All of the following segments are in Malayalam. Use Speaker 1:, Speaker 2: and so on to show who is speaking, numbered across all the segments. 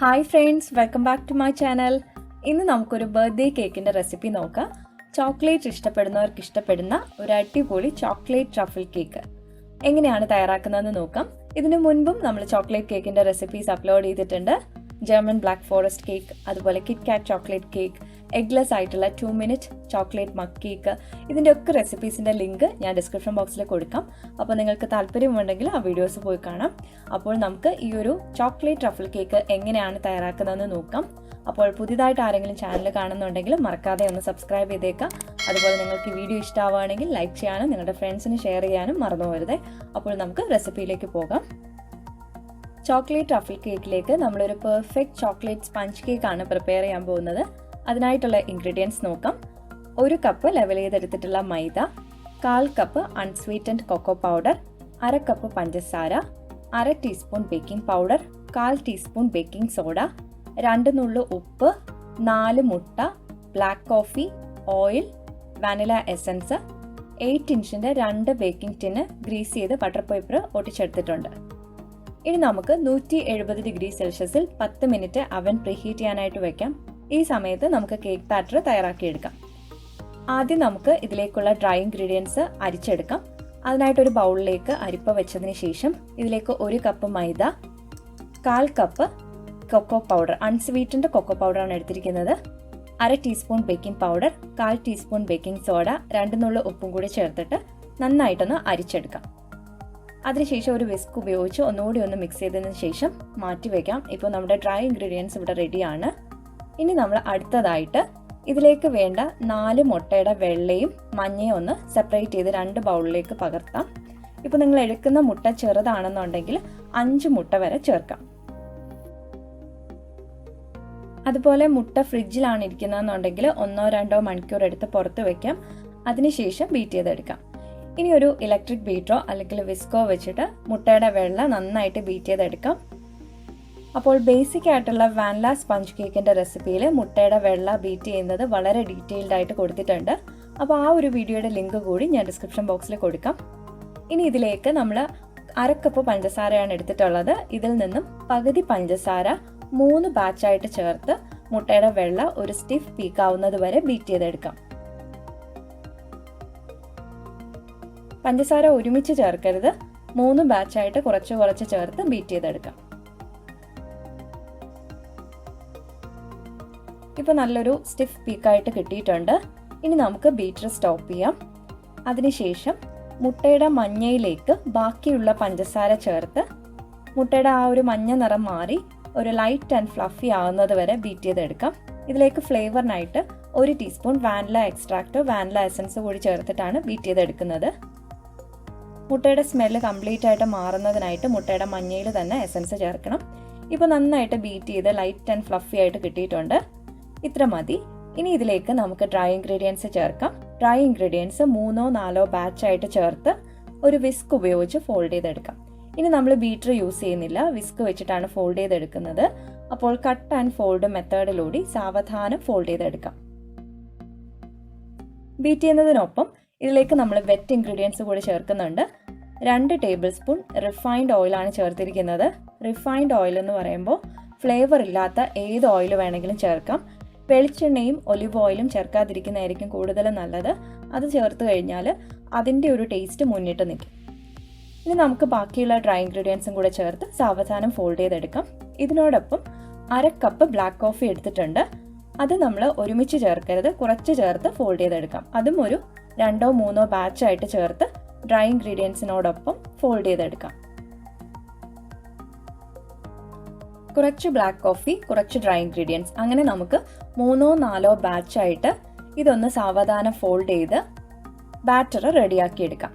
Speaker 1: Hi friends, welcome back to my channel. ഇന്ന് നമുക്കൊരു ബർത്ത്ഡേ കേക്കിൻ്റെ റെസിപ്പി നോക്കാം. ചോക്ലേറ്റ് ഇഷ്ടപ്പെടുന്നവർക്ക് ഇഷ്ടപ്പെടുന്ന ഒരു അടിപൊളി ചോക്ലേറ്റ് ട്രഫിൾ കേക്ക് എങ്ങനെയാണ് തയ്യാറാക്കുന്നതെന്ന് നോക്കാം. ഇതിനു മുൻപും നമ്മൾ ചോക്ലേറ്റ് കേക്കിൻ്റെ റെസിപ്പീസ് അപ്ലോഡ് ചെയ്തിട്ടുണ്ട്. ജർമ്മൻ ബ്ലാക്ക് ഫോറസ്റ്റ് കേക്ക്, അതുപോലെ കിറ്റ്കാറ്റ് ചോക്ലേറ്റ് കേക്ക്, എഗ്ലെസ് ആയിട്ടുള്ള 2 മിനിറ്റ് ചോക്ലേറ്റ് മഗ് കേക്ക്, ഇതിൻ്റെ ഒക്കെ റെസിപ്പീസിൻ്റെ ലിങ്ക് ഞാൻ ഡിസ്ക്രിപ്ഷൻ ബോക്സിൽ കൊടുക്കാം. അപ്പോൾ നിങ്ങൾക്ക് താല്പര്യമുണ്ടെങ്കിൽ ആ വീഡിയോസ് പോയി കാണാം. അപ്പോൾ നമുക്ക് ഈ ഒരു ചോക്ലേറ്റ് ട്രഫിൾ കേക്ക് എങ്ങനെയാണ് തയ്യാറാക്കുന്നതെന്ന് നോക്കാം. അപ്പോൾ പുതിയതായിട്ട് ആരെങ്കിലും ചാനൽ കാണുന്നുണ്ടെങ്കിൽ മറക്കാതെ ഒന്ന് സബ്സ്ക്രൈബ് ചെയ്തേക്കാം. അതുപോലെ നിങ്ങൾക്ക് ഈ വീഡിയോ ഇഷ്ടമാവുകയാണെങ്കിൽ ലൈക്ക് ചെയ്യാനും നിങ്ങളുടെ ഫ്രണ്ട്സിന് ഷെയർ ചെയ്യാനും മറന്നു പോകരുത്. അപ്പോൾ നമുക്ക് റെസിപ്പിയിലേക്ക് പോകാം. ചോക്ലേറ്റ് ട്രഫിൾ കേക്കിലേക്ക് നമ്മളൊരു പെർഫെക്റ്റ് ചോക്ലേറ്റ് സ്പഞ്ച് കേക്കാണ് പ്രിപ്പയർ ചെയ്യാൻ പോകുന്നത്. അതിനായിട്ടുള്ള ഇൻഗ്രീഡിയൻസ് നോക്കാം. 1 കപ്പ് ലെവൽ ചെയ്തെടുത്തിട്ടുള്ള maida, 1/4 cup unsweetened cocoa powder, 1/2 cup പഞ്ചസാര, 1/2 teaspoon baking powder, 1/4 teaspoon baking soda, 2 നുള്ളു ഉപ്പ്, 4 മുട്ട, black coffee, oil, vanilla essence, 8 ഇഞ്ചിൻ്റെ 2 ബേക്കിംഗ് ടിന് ഗ്രീസ് ചെയ്ത് ബട്ടർ പേപ്പർ ഒട്ടിച്ചെടുത്തിട്ടുണ്ട്. ഇനി നമുക്ക് 170 ഡിഗ്രി സെൽഷ്യസിൽ 10 മിനിറ്റ് അവൻ പ്രീഹീറ്റ് ചെയ്യാനായിട്ട് വെക്കാം. ഈ സമയത്ത് നമുക്ക് കേക്ക് ബാറ്റർ തയ്യാറാക്കിയെടുക്കാം. ആദ്യം നമുക്ക് ഇതിലേക്കുള്ള ഡ്രൈ ഇൻഗ്രീഡിയൻസ് അരിച്ചെടുക്കാം. അതിനായിട്ടൊരു ബൗളിലേക്ക് അരിപ്പ വെച്ചതിന് ശേഷം ഇതിലേക്ക് 1 cup maida, 1/4 cup cocoa powder, unsweetened cocoa പൗഡറാണ് എടുത്തിരിക്കുന്നത്, 1/2 teaspoon baking powder, 1/4 teaspoon baking soda, 2 നുള്ളു ഉപ്പും കൂടി ചേർത്തിട്ട് നന്നായിട്ടൊന്ന് അരിച്ചെടുക്കാം. അതിനുശേഷം ഒരു വിസ്ക് ഉപയോഗിച്ച് ഒന്നുകൂടി ഒന്ന് മിക്സ് ചെയ്തതിന് ശേഷം മാറ്റി വയ്ക്കാം. ഇപ്പോൾ നമ്മുടെ ഡ്രൈ ഇൻഗ്രീഡിയൻസ് ഇവിടെ റെഡിയാണ്. ഇനി നമ്മൾ അടുത്തതായിട്ട് ഇതിലേക്ക് വേണ്ട 4 മുട്ടയുടെ വെള്ളയും മഞ്ഞയും ഒന്ന് സെപ്പറേറ്റ് ചെയ്ത് 2 ബൗളിലേക്ക് പകർത്താം. ഇപ്പോൾ നിങ്ങൾ എടുക്കുന്ന മുട്ട ചെറുതാണെന്നുണ്ടെങ്കിൽ 5 മുട്ട വരെ ചേർക്കാം. അതുപോലെ മുട്ട ഫ്രിഡ്ജിലാണ് ഇരിക്കുന്നതെന്നുണ്ടെങ്കിൽ 1-2 മണിക്കൂർ എടുത്ത് പുറത്ത് വെക്കാം. അതിനുശേഷം ബീറ്റ് ചെയ്തെടുക്കാം. ഇനി ഒരു ഇലക്ട്രിക് ബീറ്ററോ അല്ലെങ്കിൽ വിസ്കോ വെച്ചിട്ട് മുട്ടയുടെ വെള്ള നന്നായിട്ട് ബീറ്റ് ചെയ്തെടുക്കാം. അപ്പോൾ ബേസിക് ആയിട്ടുള്ള വാനില സ്പഞ്ച് കേക്കിൻ്റെ റെസിപ്പിയിൽ മുട്ടയുടെ വെള്ള ബീറ്റ് ചെയ്യുന്നത് വളരെ ഡീറ്റെയിൽഡ് ആയിട്ട് കൊടുത്തിട്ടുണ്ട്. അപ്പോൾ ആ ഒരു വീഡിയോയുടെ ലിങ്ക് കൂടി ഞാൻ ഡിസ്ക്രിപ്ഷൻ ബോക്സിൽ കൊടുക്കാം. ഇനി ഇതിലേക്ക് നമ്മൾ 1/2 കപ്പ് പഞ്ചസാരയാണ് എടുത്തിട്ടുള്ളത്. ഇതിൽ നിന്നും പകുതി പഞ്ചസാര 3 ബാച്ചായിട്ട് ചേർത്ത് മുട്ടയുടെ വെള്ള ഒരു സ്റ്റിഫ് പീക്ക് ആവുന്നത് വരെ ബീറ്റ് ചെയ്തെടുക്കാം. പഞ്ചസാര ഒരുമിച്ച് ചേർക്കരുത്, 3 ബാച്ചായിട്ട് കുറച്ച് കുറച്ച് ചേർത്ത് ബീറ്റ് ചെയ്തെടുക്കാം. ഇപ്പോൾ നല്ലൊരു സ്റ്റിഫ് പീക്കായിട്ട് കിട്ടിയിട്ടുണ്ട്. ഇനി നമുക്ക് ബീറ്റർ സ്റ്റോപ്പ് ചെയ്യാം. അതിനുശേഷം മുട്ടയുടെ മഞ്ഞയിലേക്ക് ബാക്കിയുള്ള പഞ്ചസാര ചേർത്ത് മുട്ടയുടെ ആ ഒരു മഞ്ഞ നിറം മാറി ഒരു ലൈറ്റ് ആൻഡ് ഫ്ലഫി ആവുന്നത് വരെ ബീറ്റ് ചെയ്തെടുക്കാം. ഇതിലേക്ക് ഫ്ലേവറിനായിട്ട് 1 ടീസ്പൂൺ വാനില എക്സ്ട്രാക്റ്റോ വാനില എസൻസ് കൂടി ചേർത്തിട്ടാണ് ബീറ്റ് ചെയ്തെടുക്കുന്നത്. മുട്ടയുടെ സ്മെല്ല് കംപ്ലീറ്റ് ആയിട്ട് മാറുന്നതിനായിട്ട് മുട്ടയുടെ മഞ്ഞയിൽ തന്നെ എസൻസ് ചേർക്കണം. ഇപ്പോൾ നന്നായിട്ട് ബീറ്റ് ചെയ്ത് ലൈറ്റ് ആൻഡ് ഫ്ലഫി ആയിട്ട് കിട്ടിയിട്ടുണ്ട്. ഇത്ര മതി. ഇനി ഇതിലേക്ക് നമുക്ക് ഡ്രൈ ഇൻഗ്രീഡിയൻസ് ചേർക്കാം. ഡ്രൈ ഇൻഗ്രീഡിയൻസ് 3-4 ബാച്ചായിട്ട് ചേർത്ത് ഒരു വിസ്ക് ഉപയോഗിച്ച് ഫോൾഡ് ചെയ്തെടുക്കാം. ഇനി നമ്മൾ ബീറ്റർ യൂസ് ചെയ്യുന്നില്ല, വിസ്ക് വെച്ചിട്ടാണ് ഫോൾഡ് ചെയ്തെടുക്കുന്നത്. അപ്പോൾ കട്ട് ആൻഡ് ഫോൾഡ് മെത്തേഡിലൂടെ സാവധാനം ഫോൾഡ് ചെയ്തെടുക്കാം. ബീറ്റ് ചെയ്യുന്നതിനൊപ്പം ഇതിലേക്ക് നമ്മൾ വെറ്റ് ഇൻഗ്രീഡിയൻസ് കൂടി ചേർക്കുന്നുണ്ട്. 2 ടേബിൾ സ്പൂൺ റിഫൈൻഡ് ഓയിലാണ് ചേർത്തിരിക്കുന്നത്. റിഫൈൻഡ് ഓയിൽ എന്ന് പറയുമ്പോൾ ഫ്ലേവർ ഇല്ലാത്ത ഏത് ഓയിൽ വേണമെങ്കിലും ചേർക്കാം. വെളിച്ചെണ്ണയും ഒലിവ് ഓയിലും ചേർക്കാതിരിക്കുന്നതായിരിക്കും കൂടുതൽ നല്ലത്. അത് ചേർത്ത് കഴിഞ്ഞാൽ അതിൻ്റെ ഒരു ടേസ്റ്റ് മുന്നിട്ട് നിൽക്കും. ഇനി നമുക്ക് ബാക്കിയുള്ള ഡ്രൈ ഇൻഗ്രീഡിയൻസും കൂടെ ചേർത്ത് സാവധാനം ഫോൾഡ് ചെയ്തെടുക്കാം. ഇതിനോടൊപ്പം 1/2 കപ്പ് ബ്ലാക്ക് കോഫി എടുത്തിട്ടുണ്ട്. അത് നമ്മൾ ഒരുമിച്ച് ചേർക്കരുത്, കുറച്ച് ചേർത്ത് ഫോൾഡ് ചെയ്തെടുക്കാം. അതും ഒരു 2-3 ബാച്ചായിട്ട് ചേർത്ത് ഡ്രൈ ഇൻഗ്രീഡിയൻസിനോടൊപ്പം ഫോൾഡ് ചെയ്തെടുക്കാം. കുറച്ച് ബ്ലാക്ക് കോഫി, കുറച്ച് ഡ്രൈ ഇൻഗ്രീഡിയൻസ്, അങ്ങനെ നമുക്ക് 3-4 ബാച്ചായിട്ട് ഇതൊന്ന് സാവധാനം ഫോൾഡ് ചെയ്ത് ബാറ്റർ റെഡിയാക്കിയെടുക്കാം.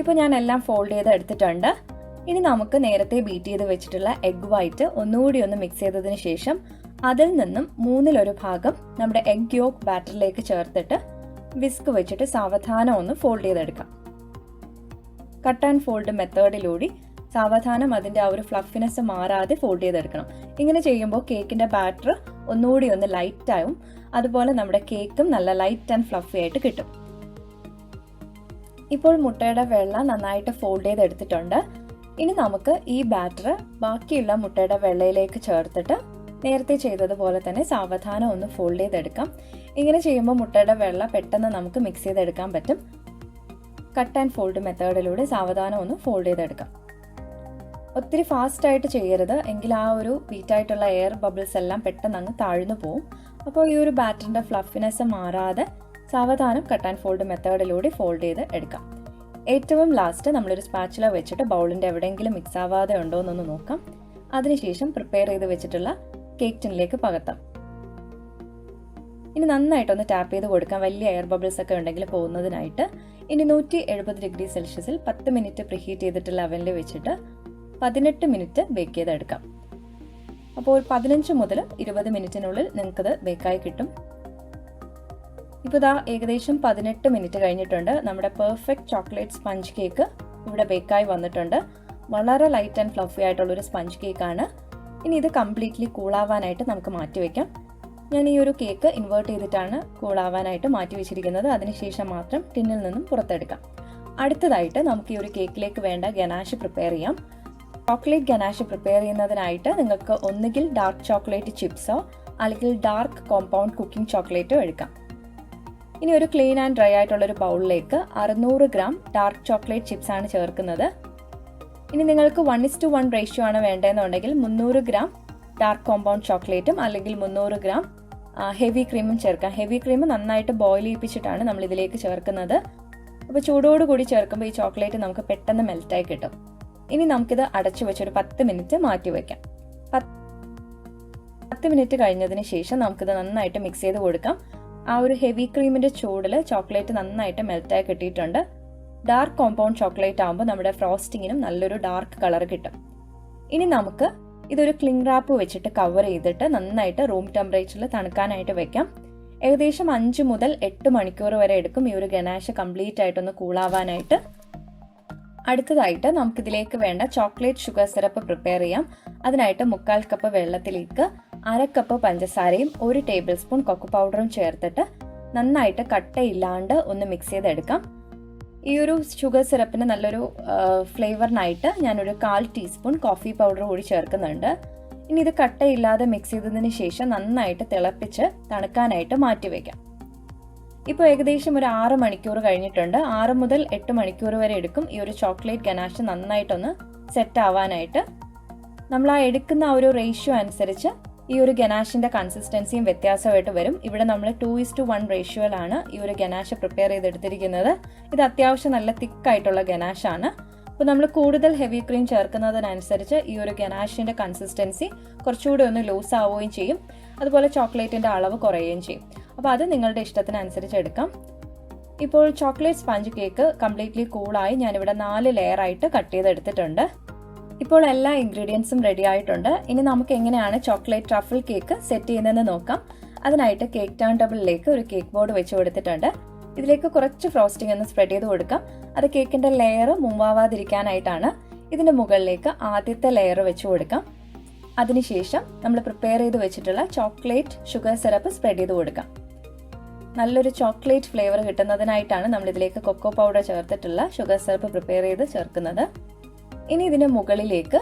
Speaker 1: ഇപ്പോൾ ഞാൻ എല്ലാം ഫോൾഡ് ചെയ്ത് എടുത്തിട്ടുണ്ട്. ഇനി നമുക്ക് നേരത്തെ ബീറ്റ് ചെയ്ത് വെച്ചിട്ടുള്ള എഗ് വൈറ്റ് ഒന്നുകൂടി ഒന്ന് മിക്സ് ചെയ്തതിന് ശേഷം അതിൽ നിന്നും 1/3 ഭാഗം നമ്മുടെ എഗ് യോക്ക് ബാറ്ററിലേക്ക് ചേർത്തിട്ട് വിസ്ക് വെച്ചിട്ട് സാവധാനം ഒന്ന് ഫോൾഡ് ചെയ്തെടുക്കാം. കട്ട് ആൻഡ് ഫോൾഡ് മെത്തേഡിലൂടെ സാവധാനം അതിൻ്റെ ആ ഒരു ഫ്ലഫിനെസ് മാറാതെ ഫോൾഡ് ചെയ്തെടുക്കണം. ഇങ്ങനെ ചെയ്യുമ്പോൾ കേക്കിൻ്റെ ബാറ്റർ ഒന്നുകൂടി ഒന്ന് ലൈറ്റ് ആവും. അതുപോലെ നമ്മുടെ കേക്കും നല്ല ലൈറ്റ് ആൻഡ് ഫ്ലഫി ആയിട്ട് കിട്ടും. ഇപ്പോൾ മുട്ടയുടെ വെള്ള നന്നായിട്ട് ഫോൾഡ് ചെയ്തെടുത്തിട്ടുണ്ട്. ഇനി നമുക്ക് ഈ ബാറ്റർ ബാക്കിയുള്ള മുട്ടയുടെ വെള്ളയിലേക്ക് ചേർത്തിട്ട് നേരത്തെ ചെയ്തതുപോലെ തന്നെ സാവധാനം ഒന്ന് ഫോൾഡ് ചെയ്തെടുക്കാം. ഇങ്ങനെ ചെയ്യുമ്പോൾ മുട്ടയുടെ വെള്ള പെട്ടെന്ന് നമുക്ക് മിക്സ് ചെയ്തെടുക്കാൻ പറ്റും. കട്ട് ആൻഡ് ഫോൾഡ് മെത്തേഡിലൂടെ സാവധാനം ഒന്ന് ഫോൾഡ് ചെയ്തെടുക്കാം. ഒത്തിരി ഫാസ്റ്റായിട്ട് ചെയ്യരുത്, എങ്കിൽ ആ ഒരു ബീറ്റായിട്ടുള്ള എയർ ബബിൾസ് എല്ലാം പെട്ടെന്ന് അങ്ങ് താഴ്ന്നു പോവും. അപ്പോൾ ഈ ഒരു ബാറ്ററിൻ്റെ ഫ്ലഫിനെസ് മാറാതെ സാവധാനം കട്ട് ആൻഡ് ഫോൾഡ് മെത്തേഡിലൂടെ ഫോൾഡ് ചെയ്ത് എടുക്കാം. ഏറ്റവും ലാസ്റ്റ് നമ്മളൊരു സ്പാച്ചുല വെച്ചിട്ട് ബൗളിൻ്റെ എവിടെയെങ്കിലും മിക്സ് ആവാതെ ഉണ്ടോ എന്നൊന്ന് നോക്കാം. അതിനുശേഷം പ്രിപ്പയർ ചെയ്ത് വെച്ചിട്ടുള്ള കേക്ക് ടിന്നിലേക്ക് പകർത്താം. ഇനി നന്നായിട്ടൊന്ന് ടാപ്പ് ചെയ്ത് കൊടുക്കാം, വലിയ എയർ ബബിൾസ് ഒക്കെ ഉണ്ടെങ്കിൽ പോകുന്നതിനായിട്ട്. ഇനി 170 ഡിഗ്രി സെൽഷ്യസിൽ 10 മിനിറ്റ് പ്രീഹീറ്റ് ചെയ്തിട്ടുള്ള അവനിൽ വെച്ചിട്ട് 18 മിനിറ്റ് ബേക്ക് ചെയ്തെടുക്കാം. അപ്പോൾ 15 മുതൽ 20 മിനിറ്റിനുള്ളിൽ നിങ്ങൾക്കത് ബേക്കായി കിട്ടും. ഇപ്പോൾ ഇതാ ഏകദേശം 18 മിനിറ്റ് കഴിഞ്ഞിട്ടുണ്ട്. നമ്മുടെ പെർഫെക്റ്റ് ചോക്ലേറ്റ് സ്പഞ്ച് കേക്ക് ഇവിടെ ബേക്കായി വന്നിട്ടുണ്ട്. വളരെ ലൈറ്റ് ആൻഡ് ഫ്ലഫി ആയിട്ടുള്ളൊരു സ്പഞ്ച് കേക്കാണ്. ഇനി ഇത് കംപ്ലീറ്റ്ലി കൂളാവാനായിട്ട് നമുക്ക് മാറ്റിവെക്കാം. ഞാൻ ഈ ഒരു കേക്ക് ഇൻവേർട്ട് ചെയ്തിട്ടാണ് കൂളാവാനായിട്ട് മാറ്റി വെച്ചിരിക്കുന്നത്. അതിനുശേഷം മാത്രം ടിന്നിൽ നിന്നും പുറത്തെടുക്കാം. അടുത്തതായിട്ട് നമുക്ക് ഈ ഒരു കേക്കിലേക്ക് വേണ്ട ഗനാഷ് പ്രിപ്പയർ ചെയ്യാം. ചോക്ലേറ്റ് ഗനാഷ് പ്രിപ്പയർ ചെയ്യുന്നതിനായിട്ട് നിങ്ങൾക്ക് ഒന്നുകിൽ ഡാർക്ക് ചോക്ലേറ്റ് ചിപ്സോ അല്ലെങ്കിൽ ഡാർക്ക് കോമ്പൗണ്ട് കുക്കിംഗ് ചോക്ലേറ്റോ എടുക്കാം. ഇനി ഒരു ക്ലീൻ ആൻഡ് ഡ്രൈ ആയിട്ടുള്ളൊരു ബൗളിലേക്ക് 600 ഗ്രാം ഡാർക്ക് ചോക്ലേറ്റ് ചിപ്സ് ആണ് ചേർക്കുന്നത്. ഇനി നിങ്ങൾക്ക് 1:1 റേഷ്യോ ആണ് വേണ്ടതെന്നുണ്ടെങ്കിൽ 300 ഗ്രാം ഡാർക്ക് കോമ്പൗണ്ട് ചോക്ലേറ്റും അല്ലെങ്കിൽ 300 ഗ്രാം ഹെവി ക്രീമും ചേർക്കാം. ഹെവി ക്രീം നന്നായിട്ട് ബോയിൽ ചെയ്യിപ്പിച്ചിട്ടാണ് നമ്മൾ ഇതിലേക്ക് ചേർക്കുന്നത്. അപ്പോൾ ചൂടോടുകൂടി ചേർക്കുമ്പോൾ ഈ ചോക്ലേറ്റ് നമുക്ക് പെട്ടെന്ന് മെൽറ്റായി കിട്ടും. ഇനി നമുക്കിത് അടച്ചു വെച്ചൊരു 10 മിനിറ്റ് മാറ്റി വയ്ക്കാം. 10 മിനിറ്റ് കഴിഞ്ഞതിന് ശേഷം നമുക്കിത് നന്നായിട്ട് മിക്സ് ചെയ്ത് കൊടുക്കാം. ആ ഒരു ഹെവി ക്രീമിന്റെ ചൂടിൽ ചോക്ലേറ്റ് നന്നായിട്ട് മെൽറ്റായി കിട്ടിയിട്ടുണ്ട്. ഡാർക്ക് കോമ്പൗണ്ട് ചോക്ലേറ്റ് ആകുമ്പോൾ നമ്മുടെ ഫ്രോസ്റ്റിങ്ങിനും നല്ലൊരു ഡാർക്ക് കളർ കിട്ടും. ഇനി നമുക്ക് ഇതൊരു ക്ലിംഗ് റാപ്പ് വെച്ചിട്ട് കവർ ചെയ്തിട്ട് നന്നായിട്ട് റൂം ടെമ്പറേച്ചറിൽ തണുക്കാനായിട്ട് വെക്കാം. ഏകദേശം 5 മുതൽ 8 മണിക്കൂർ വരെ എടുക്കും ഈ ഒരു ഗനാഷ് കംപ്ലീറ്റ് ആയിട്ടൊന്ന് കൂളാവാനായിട്ട്. അടുത്തതായിട്ട് നമുക്കിതിലേക്ക് വേണ്ട ചോക്ലേറ്റ് ഷുഗർ സിറപ്പ് പ്രിപ്പയർ ചെയ്യാം. അതിനായിട്ട് 1/4 കപ്പ് വെള്ളത്തിലേക്ക് 1/2 കപ്പ് പഞ്ചസാരയും 1 ടേബിൾ സ്പൂൺ കൊക്കോ പൗഡറും ചേർത്തിട്ട് നന്നായിട്ട് കട്ടയില്ലാണ്ട് ഒന്ന് മിക്സ് ചെയ്തെടുക്കാം. ഈ ഒരു ഷുഗർ സിറപ്പിന് നല്ലൊരു ഫ്ലേവറിനായിട്ട് ഞാനൊരു 1/4 ടീസ്പൂൺ കോഫി പൗഡർ കൂടി ചേർക്കുന്നുണ്ട്. ഇനി ഇത് കട്ടയില്ലാതെ മിക്സ് ചെയ്തതിന് ശേഷം നന്നായിട്ട് തിളപ്പിച്ച് തണുക്കാനായിട്ട് മാറ്റിവെക്കാം. ഇപ്പോൾ ഏകദേശം ഒരു 6 മണിക്കൂർ കഴിഞ്ഞിട്ടുണ്ട്. 6 മുതൽ 8 മണിക്കൂർ വരെ എടുക്കും ഈ ഒരു ചോക്ലേറ്റ് ഗനാഷ് നന്നായിട്ടൊന്ന് സെറ്റ് ആവാനായിട്ട്. നമ്മൾ ആ എടുക്കുന്ന ആ ഒരു റേഷ്യോ അനുസരിച്ച് ഈ ഒരു ഗനാഷിന്റെ കൺസിസ്റ്റൻസിയും വ്യത്യാസമായിട്ട് വരും. ഇവിടെ നമ്മൾ 2:1 റേഷ്യോയിലാണ് ഈ ഒരു ഗനാഷ് പ്രിപ്പയർ ചെയ്തെടുത്തിരിക്കുന്നത്. ഇത് അത്യാവശ്യം നല്ല തിക്കായിട്ടുള്ള ഗനാഷാണ്. അപ്പോൾ നമ്മൾ കൂടുതൽ ഹെവി ക്രീം ചേർക്കുന്നതിനനുസരിച്ച് ഈ ഒരു ഗനാഷിന്റെ കൺസിസ്റ്റൻസി കുറച്ചുകൂടി ഒന്ന് ലൂസ് ആവുകയും ചെയ്യും. അതുപോലെ ചോക്ലേറ്റിന്റെ അളവ് കുറയുകയും ചെയ്യും. അപ്പോൾ അത് നിങ്ങളുടെ ഇഷ്ടത്തിനനുസരിച്ച് എടുക്കാം. ഇപ്പോൾ ചോക്ലേറ്റ് സ്പഞ്ച് കേക്ക് കംപ്ലീറ്റ്ലി കൂളായി ഞാനിവിടെ 4 ലെയർ ആയിട്ട് കട്ട് ചെയ്തെടുത്തിട്ടുണ്ട്. ഇപ്പോൾ എല്ലാ ഇൻഗ്രീഡിയൻസും റെഡി ആയിട്ടുണ്ട്. ഇനി നമുക്ക് എങ്ങനെയാണ് ചോക്ലേറ്റ് ട്രഫിൾ കേക്ക് സെറ്റ് ചെയ്യുന്നതെന്ന് നോക്കാം. അതിനായിട്ട് കേക്ക് ടേൺ ടേബിളിലേക്ക് ഒരു കേക്ക് ബോർഡ് വെച്ച് കൊടുത്തിട്ടുണ്ട്. ഇതിലേക്ക് കുറച്ച് ഫ്രോസ്റ്റിംഗ് ഒന്ന് സ്പ്രെഡ് ചെയ്ത് കൊടുക്കാം. അത് കേക്കിന്റെ ലെയർ മൂവാവാതിരിക്കാനായിട്ടാണ്. ഇതിന്റെ മുകളിലേക്ക് ആദ്യത്തെ ലെയർ വെച്ച് കൊടുക്കാം. അതിനുശേഷം നമ്മൾ പ്രിപ്പയർ ചെയ്ത് വെച്ചിട്ടുള്ള ചോക്ലേറ്റ് ഷുഗർ സിറപ്പ് സ്പ്രെഡ് ചെയ്ത് കൊടുക്കാം. നല്ലൊരു ചോക്ലേറ്റ് ഫ്ലേവർ കിട്ടുന്നതിനായിട്ടാണ് നമ്മൾ ഇതിലേക്ക് കൊക്കോ പൗഡർ ചേർത്തിട്ടുള്ള ഷുഗർ സിറപ്പ് പ്രിപ്പയർ ചെയ്ത് ചേർക്കുന്നത്. ഇനി ഇതിന് മുകളിലേക്ക്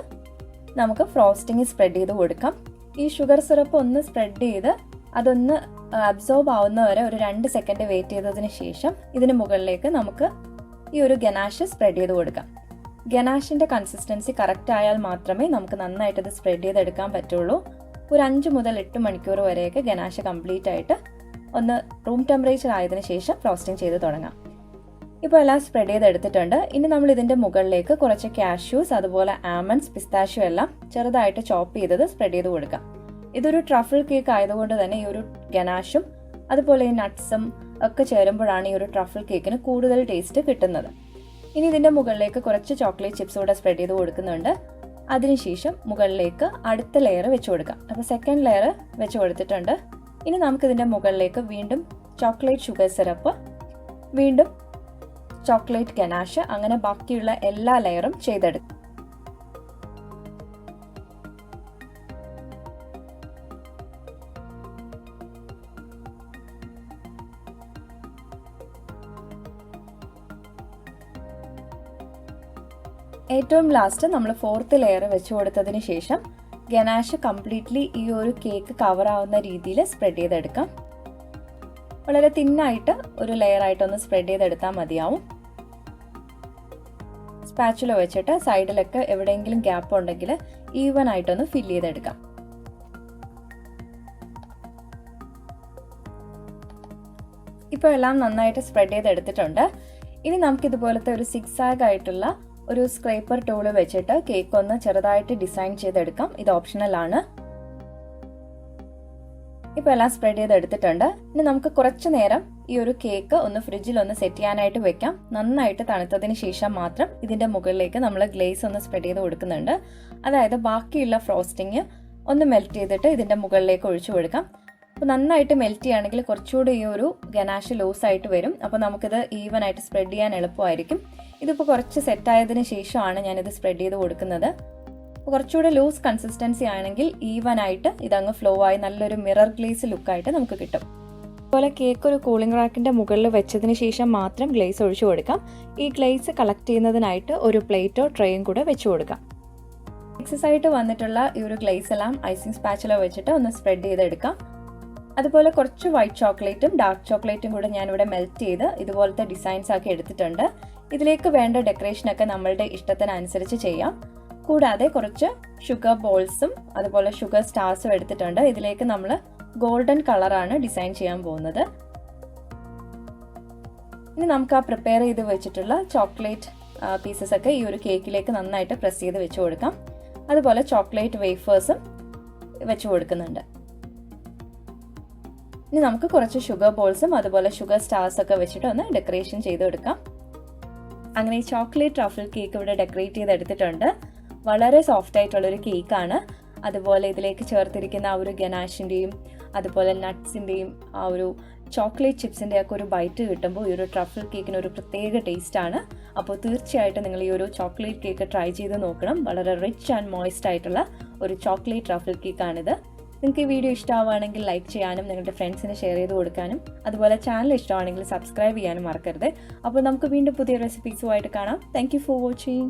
Speaker 1: നമുക്ക് ഫ്രോസ്റ്റിംഗ് സ്പ്രെഡ് ചെയ്ത് കൊടുക്കാം. ഈ ഷുഗർ സിറപ്പ് ഒന്ന് സ്പ്രെഡ് ചെയ്ത് അതൊന്ന് അബ്സോർബ് ആവുന്നവരെ ഒരു 2 സെക്കൻഡ് വെയിറ്റ് ചെയ്തതിന് ശേഷം ഇതിന് മുകളിലേക്ക് നമുക്ക് ഈ ഒരു ഗനാഷ് സ്പ്രെഡ് ചെയ്ത് കൊടുക്കാം. ഗനാഷിന്റെ കൺസിസ്റ്റൻസി കറക്റ്റ് ആയാൽ മാത്രമേ നമുക്ക് നന്നായിട്ട് ഇത് സ്പ്രെഡ് ചെയ്തെടുക്കാൻ പറ്റുള്ളൂ. ഒരു 5 മുതൽ 8 മണിക്കൂർ വരെയൊക്കെ ഗനാഷ് കംപ്ലീറ്റ് ആയിട്ട് ഒന്ന് റൂം ടെമ്പറേച്ചർ ആയതിനു ശേഷം ഫ്രോസ്റ്റിംഗ് ചെയ്ത് തുടങ്ങാം. ഇപ്പോൾ എല്ലാം സ്പ്രെഡ് ചെയ്തെടുത്തിട്ടുണ്ട്. ഇനി നമ്മൾ ഇതിന്റെ മുകളിലേക്ക് കുറച്ച് കാഷ്യൂസ്, അതുപോലെ ആമണ്ട്സ്, പിസ്താഷ്യോ എല്ലാം ചെറുതായിട്ട് ചോപ്പ് ചെയ്തത് സ്പ്രെഡ് ചെയ്ത് കൊടുക്കാം. ഇതൊരു ട്രഫിൾ കേക്ക് ആയതുകൊണ്ട് തന്നെ ഈ ഒരു ഗനാഷും അതുപോലെ ഈ നട്ട്സും ഒക്കെ ചേരുമ്പോഴാണ് ഈ ഒരു ട്രഫിൾ കേക്കിന് കൂടുതൽ ടേസ്റ്റ് കിട്ടുന്നത്. ഇനി ഇതിന്റെ മുകളിലേക്ക് കുറച്ച് ചോക്ലേറ്റ് ചിപ്സ് കൂടെ സ്പ്രെഡ് ചെയ്ത് കൊടുക്കുന്നുണ്ട്. അതിനുശേഷം മുകളിലേക്ക് അടുത്ത ലെയർ വെച്ച് കൊടുക്കാം. അപ്പോൾ സെക്കൻഡ് ലെയർ വെച്ച് കൊടുത്തിട്ടുണ്ട്. ഇനി നമുക്ക് ഇതിന്റെ മുകളിലേക്ക് വീണ്ടും ചോക്ലേറ്റ് ഷുഗർ സിറപ്പ്, വീണ്ടും ചോക്ലേറ്റ് ഗനാഷ്, അങ്ങനെ ബാക്കിയുള്ള എല്ലാ ലെയറും ചെയ്തെടുക്കും. ഏറ്റവും ലാസ്റ്റ് നമ്മൾ 4th ലെയർ വെച്ച് കൊടുത്തതിന് ശേഷം ഗനാഷ് കംപ്ലീറ്റ്ലി ഈ ഒരു കേക്ക് കവർ ആവുന്ന രീതിയിൽ സ്പ്രെഡ് ചെയ്തെടുക്കാം. വളരെ തിന്നായിട്ട് ഒരു ലെയർ ആയിട്ടൊന്ന് സ്പ്രെഡ് ചെയ്തെടുത്താൽ മതിയാവും. സ്പാച്ചുല വെച്ചിട്ട് സൈഡിലൊക്കെ എവിടെയെങ്കിലും ഗ്യാപ്പ് ഉണ്ടെങ്കിൽ ഈവൻ ആയിട്ടൊന്ന് ഫില്ല് ചെയ്തെടുക്കാം. ഇപ്പോൾ എല്ലാം നന്നായിട്ട് സ്പ്രെഡ് ചെയ്തെടുത്തിട്ടുണ്ട്. ഇനി നമുക്ക് ഇതുപോലത്തെ ഒരു സിക്സാഗ് ആയിട്ടുള്ള ഒരു സ്ക്രേപ്പർ ടൂള് വെച്ചിട്ട് കേക്ക് ഒന്ന് ചെറുതായിട്ട് ഡിസൈൻ ചെയ്തെടുക്കാം. ഇത് ഓപ്ഷണൽ ആണ്. ഇപ്പോൾ എല്ലാം സ്പ്രെഡ് ചെയ്തെടുത്തിട്ടുണ്ട്. ഇനി നമുക്ക് കുറച്ചു നേരം ഈ ഒരു കേക്ക് ഒന്ന് ഫ്രിഡ്ജിൽ ഒന്ന് സെറ്റ് ചെയ്യാനായിട്ട് വെക്കാം. നന്നായിട്ട് തണുത്തതിന് ശേഷം മാത്രം ഇതിന്റെ മുകളിലേക്ക് നമ്മൾ ഗ്ലേസ് ഒന്ന് സ്പ്രെഡ് ചെയ്ത് കൊടുക്കുന്നുണ്ട്. അതായത് ബാക്കിയുള്ള ഫ്രോസ്റ്റിംഗ് ഒന്ന് മെൽറ്റ് ചെയ്തിട്ട് ഇതിന്റെ മുകളിലേക്ക് ഒഴിച്ചു കൊടുക്കാം. അപ്പോൾ നന്നായിട്ട് മെൽറ്റ് ചെയ്യുകയാണെങ്കിൽ കുറച്ചുകൂടി ഈ ഒരു ഗനാഷ് ലൂസ് ആയിട്ട് വരും. അപ്പോൾ നമുക്കിത് ഈവൻ ആയിട്ട് സ്പ്രെഡ് ചെയ്യാൻ എളുപ്പമായിരിക്കും. ഇതിപ്പോൾ കുറച്ച് സെറ്റ് ആയതിനു ശേഷമാണ് ഞാനിത് സ്പ്രെഡ് ചെയ്ത് കൊടുക്കുന്നത്. കുറച്ചുകൂടെ ലൂസ് കൺസിസ്റ്റൻസി ആണെങ്കിൽ ഈവൻ ആയിട്ട് ഇതങ്ങ് ഫ്ലോ ആയി നല്ലൊരു മിറർ ഗ്ലേസ് ലുക്കായിട്ട് നമുക്ക് കിട്ടും. അതുപോലെ കേക്ക് ഒരു കൂളിംഗ് റാക്കിന്റെ മുകളിൽ വെച്ചതിന് ശേഷം മാത്രം ഗ്ലേസ് ഒഴിച്ചു കൊടുക്കാം. ഈ ഗ്ലേസ് കളക്ട് ചെയ്യുന്നതിനായിട്ട് ഒരു പ്ലേറ്റോ ട്രേയും കൂടെ വെച്ചു കൊടുക്കാം. എക്സസ് ആയിട്ട് വന്നിട്ടുള്ള ഈ ഒരു ഗ്ലേസ് എല്ലാം ഐസിങ് സ്പാച്ചുല വെച്ചിട്ട് ഒന്ന് സ്പ്രെഡ് ചെയ്തെടുക്കാം. അതുപോലെ കുറച്ച് വൈറ്റ് ചോക്ലേറ്റും ഡാർക്ക് ചോക്ലേറ്റും കൂടെ ഞാനിവിടെ മെൽറ്റ് ചെയ്ത് ഇതുപോലത്തെ ഡിസൈൻസ് ആക്കി എടുത്തിട്ടുണ്ട്. ഇതിലേക്ക് വേണ്ട ഡെക്കറേഷനൊക്കെ നമ്മളുടെ ഇഷ്ടത്തിനനുസരിച്ച് ചെയ്യാം. കൂടാതെ കുറച്ച് ഷുഗർ ബോൾസും അതുപോലെ ഷുഗർ സ്റ്റാർസും എടുത്തിട്ടുണ്ട്. ഇതിലേക്ക് നമ്മൾ ഗോൾഡൻ കളറാണ് ഡിസൈൻ ചെയ്യാൻ പോകുന്നത്. ഇനി നമുക്ക് ആ പ്രിപ്പയർ ചെയ്ത് വെച്ചിട്ടുള്ള ചോക്ലേറ്റ് പീസസ് ഒക്കെ ഈ ഒരു കേക്കിലേക്ക് നന്നായിട്ട് പ്രസ് ചെയ്ത് വെച്ച് കൊടുക്കാം. അതുപോലെ ചോക്ലേറ്റ് വേഫേഴ്സും വെച്ച് കൊടുക്കുന്നുണ്ട്. ഇനി നമുക്ക് കുറച്ച് ഷുഗർ ബോൾസും അതുപോലെ ഷുഗർ സ്റ്റാർസ് ഒക്കെ വെച്ചിട്ട് ഒന്ന് ഡെക്കറേഷൻ ചെയ്തെടുക്കാം. അങ്ങനെ ചോക്ലേറ്റ് ട്രഫിൾ കേക്ക് ഇവിടെ ഡെക്കറേറ്റ് ചെയ്തെടുത്തിട്ടുണ്ട്. വളരെ സോഫ്റ്റ് ആയിട്ടുള്ളൊരു കേക്കാണ്. അതുപോലെ ഇതിലേക്ക് ചേർത്തിരിക്കുന്ന ആ ഒരു ഗനാഷിൻ്റെയും അതുപോലെ നട്ട്സിൻ്റെയും ആ ഒരു ചോക്ലേറ്റ് ചിപ്സിൻ്റെ ഒക്കെ ഒരു ബൈറ്റ് കിട്ടുമ്പോൾ ഈ ഒരു ട്രഫിൾ കേക്കിന് ഒരു പ്രത്യേക ടേസ്റ്റാണ്. അപ്പോൾ തീർച്ചയായിട്ടും നിങ്ങൾ ഈ ഒരു ചോക്ലേറ്റ് കേക്ക് ട്രൈ ചെയ്ത് നോക്കണം. വളരെ റിച്ച് ആൻഡ് മോയിസ്റ്റ് ആയിട്ടുള്ള ഒരു ചോക്ലേറ്റ് ട്രഫിൾ കേക്കാണിത്. നിങ്ങൾക്ക് ഈ വീഡിയോ ഇഷ്ടമാവുകയാണെങ്കിൽ ലൈക്ക് ചെയ്യാനും നിങ്ങളുടെ ഫ്രണ്ട്സിന് ഷെയർ ചെയ്ത് കൊടുക്കാനും അതുപോലെ ചാനൽ ഇഷ്ടമാണെങ്കിൽ സബ്സ്ക്രൈബ് ചെയ്യാനും മറക്കരുത്. അപ്പോൾ നമുക്ക് വീണ്ടും പുതിയ റെസിപ്പീസുമായിട്ട് കാണാം. Thank you for watching.